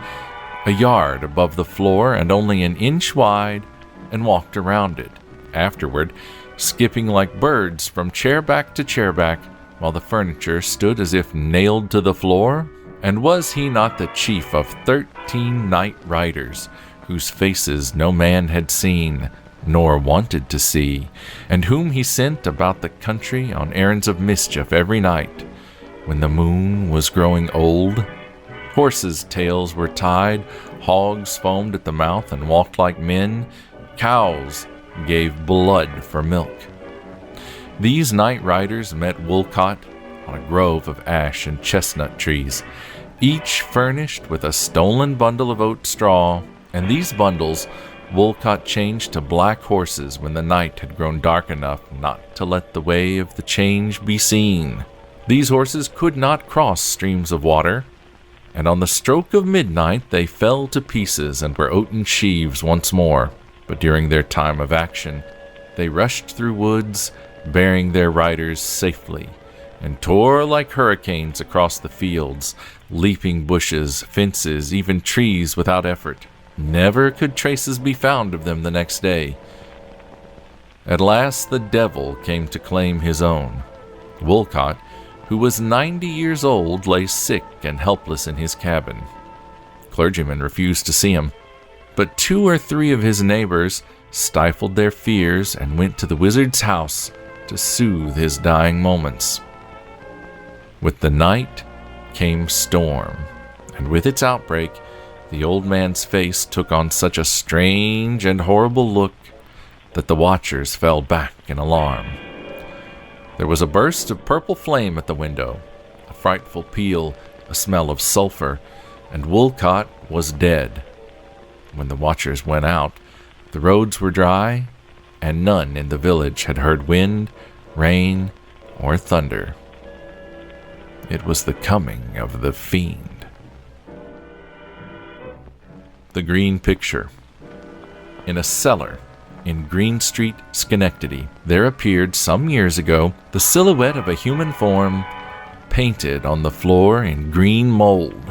a yard above the floor and only an inch wide, and walked around it, afterward skipping like birds from chairback to chairback, while the furniture stood as if nailed to the floor? And was he not the chief of 13 night riders, whose faces no man had seen, nor wanted to see, and whom he sent about the country on errands of mischief every night, when the moon was growing old? Horses' tails were tied, hogs foamed at the mouth and walked like men, cows gave blood for milk. These night riders met Wolcott on a grove of ash and chestnut trees, each furnished with a stolen bundle of oat straw, and these bundles Wolcott changed to black horses when the night had grown dark enough not to let the way of the change be seen. These horses could not cross streams of water, and on the stroke of midnight they fell to pieces and were oaten sheaves once more. But during their time of action, they rushed through woods, bearing their riders safely, and tore like hurricanes across the fields, leaping bushes, fences, even trees without effort. Never could traces be found of them the next day. At last the devil came to claim his own. Wolcott, who was 90 years old, lay sick and helpless in his cabin. Clergymen refused to see him, but 2 or 3 of his neighbors stifled their fears and went to the wizard's house to soothe his dying moments. With the night came storm, and with its outbreak, the old man's face took on such a strange and horrible look that the watchers fell back in alarm. There was a burst of purple flame at the window, a frightful peal, a smell of sulfur, and Wolcott was dead. When the watchers went out, the roads were dry, and none in the village had heard wind, rain, or thunder. It was the coming of the fiend. The Green Picture. In a cellar in Green Street, Schenectady, there appeared some years ago the silhouette of a human form painted on the floor in green mold.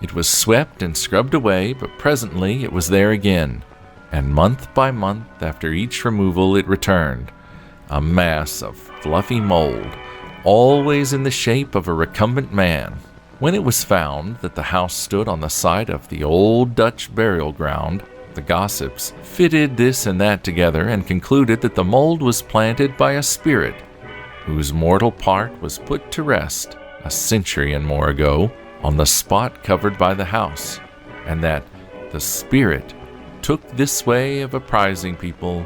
It was swept and scrubbed away, but presently it was there again, and month by month after each removal it returned, a mass of fluffy mold, always in the shape of a recumbent man. When it was found that the house stood on the site of the old Dutch burial ground, the gossips fitted this and that together and concluded that the mold was planted by a spirit whose mortal part was put to rest a century and more ago on the spot covered by the house, and that the spirit took this way of apprising people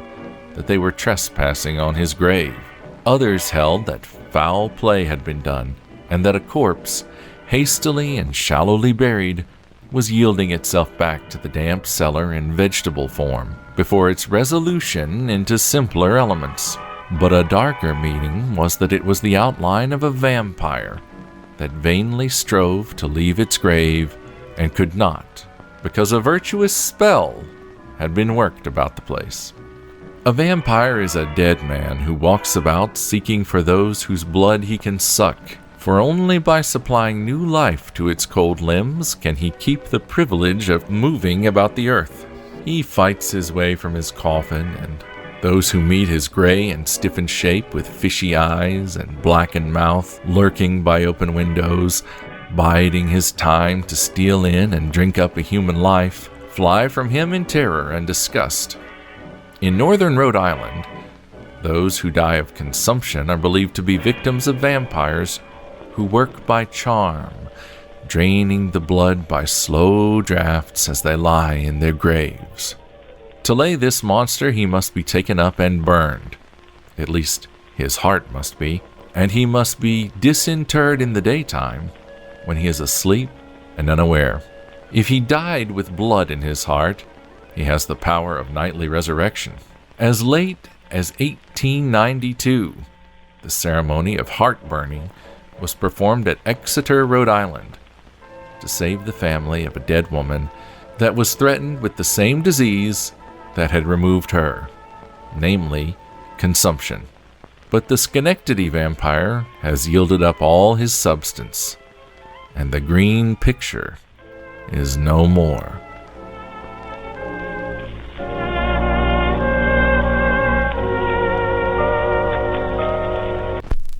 that they were trespassing on his grave. Others held that foul play had been done, and that a corpse, hastily and shallowly buried, was yielding itself back to the damp cellar in vegetable form, before its resolution into simpler elements. But a darker meaning was that it was the outline of a vampire that vainly strove to leave its grave, and could not, because a virtuous spell had been worked about the place. A vampire is a dead man who walks about seeking for those whose blood he can suck, for only by supplying new life to its cold limbs can he keep the privilege of moving about the earth. He fights his way from his coffin, and those who meet his gray and stiffened shape with fishy eyes and blackened mouth, lurking by open windows, biding his time to steal in and drink up a human life, fly from him in terror and disgust. In northern Rhode Island, those who die of consumption are believed to be victims of vampires who work by charm, draining the blood by slow drafts as they lie in their graves. To lay this monster, he must be taken up and burned. At least his heart must be, and he must be disinterred in the daytime when he is asleep and unaware. If he died with blood in his heart, he has the power of nightly resurrection. As late as 1892, the ceremony of heart burning was performed at Exeter, Rhode Island, to save the family of a dead woman that was threatened with the same disease that had removed her, namely consumption. But the Schenectady vampire has yielded up all his substance, and the green picture is no more.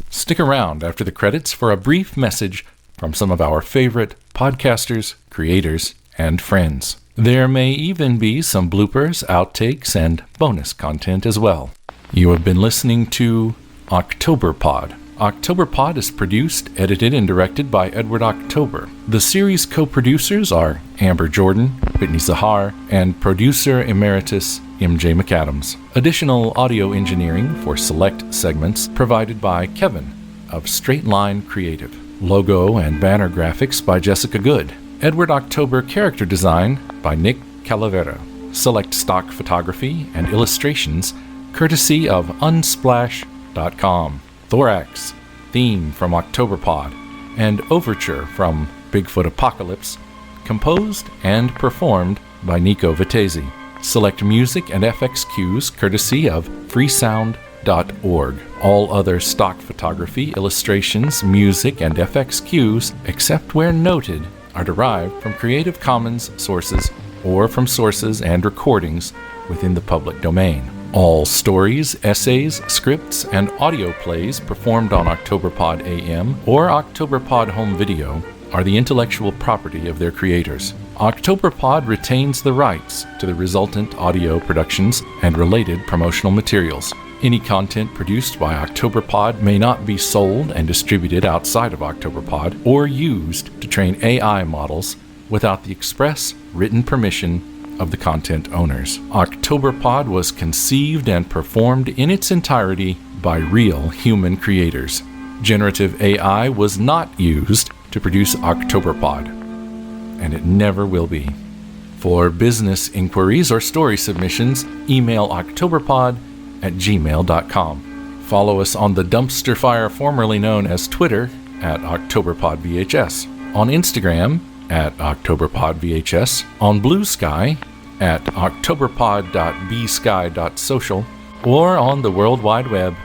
Stick around after the credits for a brief message from some of our favorite podcasters, creators, and friends. There may even be some bloopers, outtakes, and bonus content as well. You have been listening to Octoberpod. Octoberpod is produced, edited, and directed by Edward October. The series co-producers are Amber Jordan, Whitney Zahar, and producer emeritus MJ McAdams. Additional audio engineering for select segments provided by Kevin of Straight Line Creative. Logo and banner graphics by Jessica Good. Edward October character design by Nick Calavera. Select stock photography and illustrations courtesy of Unsplash.com. Thorax, theme from Octoberpod, and Overture from Bigfoot Apocalypse, composed and performed by Nico Vitezi. Select music and FX cues courtesy of freesound.org. All other stock photography, illustrations, music, and FX cues, except where noted, are derived from Creative Commons sources or from sources and recordings within the public domain. All stories, essays, scripts, and audio plays performed on Octoberpod AM or Octoberpod Home Video are the intellectual property of their creators. Octoberpod retains the rights to the resultant audio productions and related promotional materials. Any content produced by Octoberpod may not be sold and distributed outside of Octoberpod or used to train AI models without the express written permission of the content owners. Octoberpod was conceived and performed in its entirety by real human creators. Generative AI was not used to produce Octoberpod, and it never will be. For business inquiries or story submissions, email octoberpod@gmail.com. Follow us on the dumpster fire formerly known as Twitter at OctoberpodVHS, on Instagram at OctoberpodVHS, on Blue Sky at octoberpod.bsky.social, or on the World Wide Web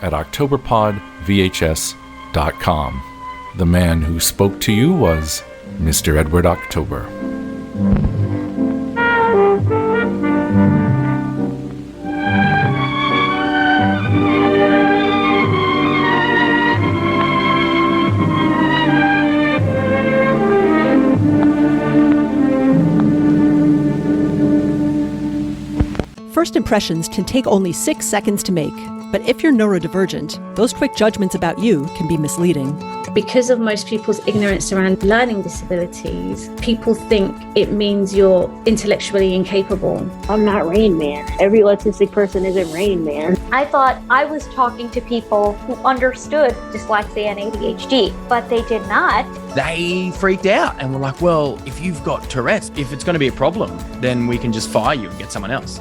at octoberpodvhs.com. The man who spoke to you was Mr. Edward October. First impressions can take only 6 seconds to make, but if you're neurodivergent, those quick judgments about you can be misleading. Because of most people's ignorance around learning disabilities, people think it means you're intellectually incapable. I'm not Rain Man. Every autistic person isn't Rain Man. I thought I was talking to people who understood dyslexia and ADHD, but they did not. They freaked out and were like, well, if you've got Tourette's, if it's going to be a problem, then we can just fire you and get someone else.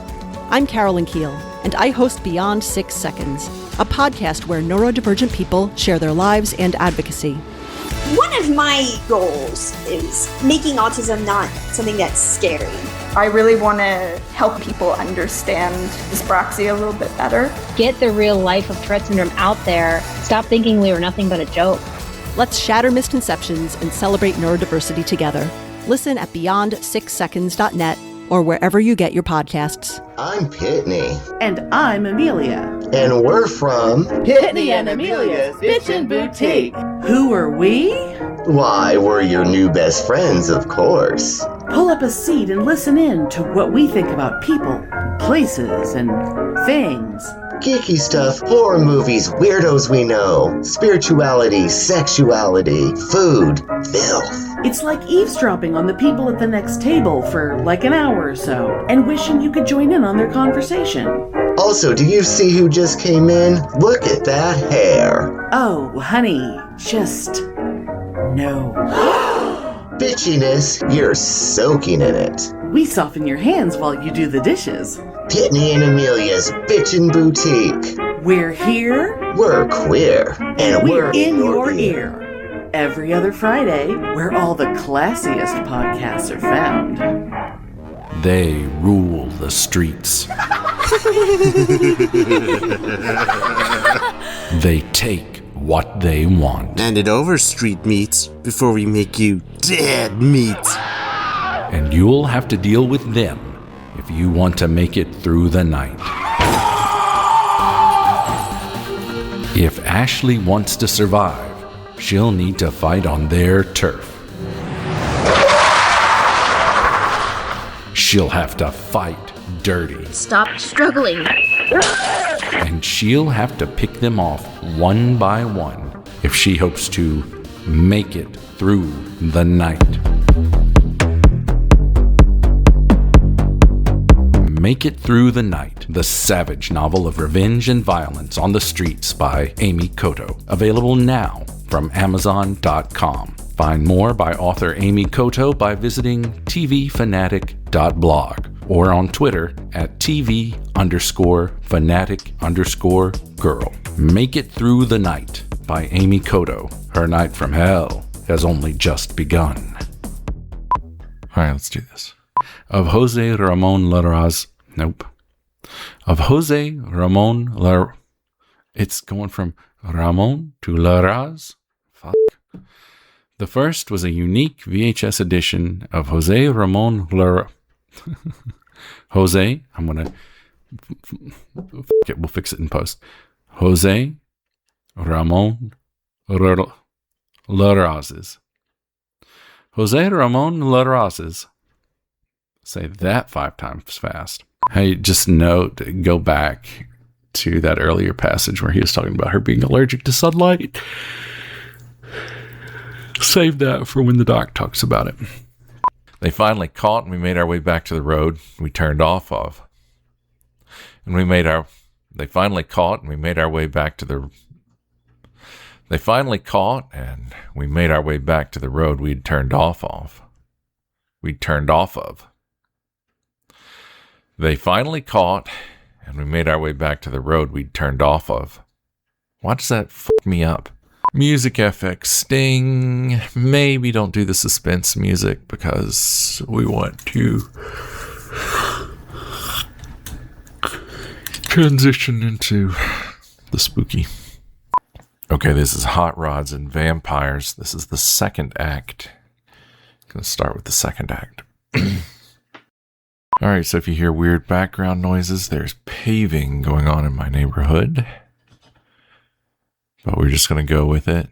I'm Carolyn Keel, and I host Beyond 6 Seconds, a podcast where neurodivergent people share their lives and advocacy. One of my goals is making autism not something that's scary. I really want to help people understand dyspraxia a little bit better. Get the real life of Tourette syndrome out there. Stop thinking we were nothing but a joke. Let's shatter misconceptions and celebrate neurodiversity together. Listen at beyond6seconds.net or wherever you get your podcasts. I'm Pitney. And I'm Amelia. And we're from Pitney and Amelia's Bitchin' Boutique. Who are we? Why, we're your new best friends, of course. Pull up a seat and listen in to what we think about people, places, and things. Geeky stuff, horror movies, weirdos we know, spirituality, sexuality, food, filth. It's like eavesdropping on the people at the next table for like an hour or so, and wishing you could join in on their conversation. Also, do you see who just came in? Look at that hair. Oh, honey, just... no. Bitchiness, you're soaking in it. We soften your hands while you do the dishes. Pitney and Amelia's Bitchin' Boutique. We're here. We're queer. And we're in your ear. Every other Friday, where all the classiest podcasts are found. They rule the streets. They take what they want. Hand it over, street meats, before we make you dead meat. And you'll have to deal with them if you want to make it through the night. If Ashley wants to survive, she'll need to fight on their turf. She'll have to fight dirty. Stop struggling. And she'll have to pick them off one by one if she hopes to make it through the night. Make It Through the Night, the savage novel of revenge and violence on the streets by Amy Cotto. Available now from Amazon.com. Find more by author Amy Cotto by visiting tvfanatic.blog or on Twitter at TV_fanatic_girl. Make It Through the Night by Amy Cotto. Her night from hell has only just begun. All right, let's do this. Of Jose Ramon Larraz. Nope. Of Jose Ramon Larraz. It's going from Ramon to Larraz. Fuck. The first was a unique VHS edition of Jose Ramon Larraz. Jose, I'm going to... We'll fix it in post. Jose Ramon Larraz's. Jose Ramon Larraz's. Say that 5 times fast. Hey, just note, go back to that earlier passage where he was talking about her being allergic to sunlight. Save that for when the doc talks about it. They finally caught and we made our way back to the road we turned off of. And They finally caught and we made our way back to the road we'd turned off of. They finally caught, and we made our way back to the road we'd turned off of. Why does that fuck me up? Music FX Sting. Maybe don't do the suspense music because we want to transition into the spooky. Okay, this is Hot Rods and Vampires. This is the second act. I'm going to start with the second act. All right, so if you hear weird background noises, there's paving going on in my neighborhood. But we're just going to go with it.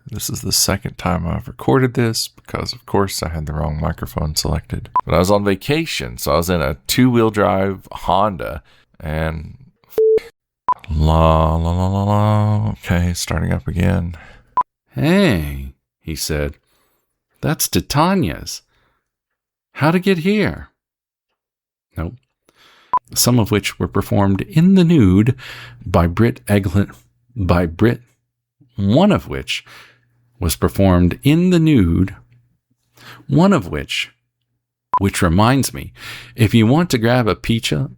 This is the second time I've recorded this because, of course, I had the wrong microphone selected. But I was on vacation, so I was in a 2-wheel drive Honda. And la la la la la. Okay, starting up again. Hey, he said. That's Titania's. How'd it get here? Nope. Some of which were performed in the nude by Britt Eglin. One of which was performed in the nude. One of which reminds me, if you want to grab a pizza,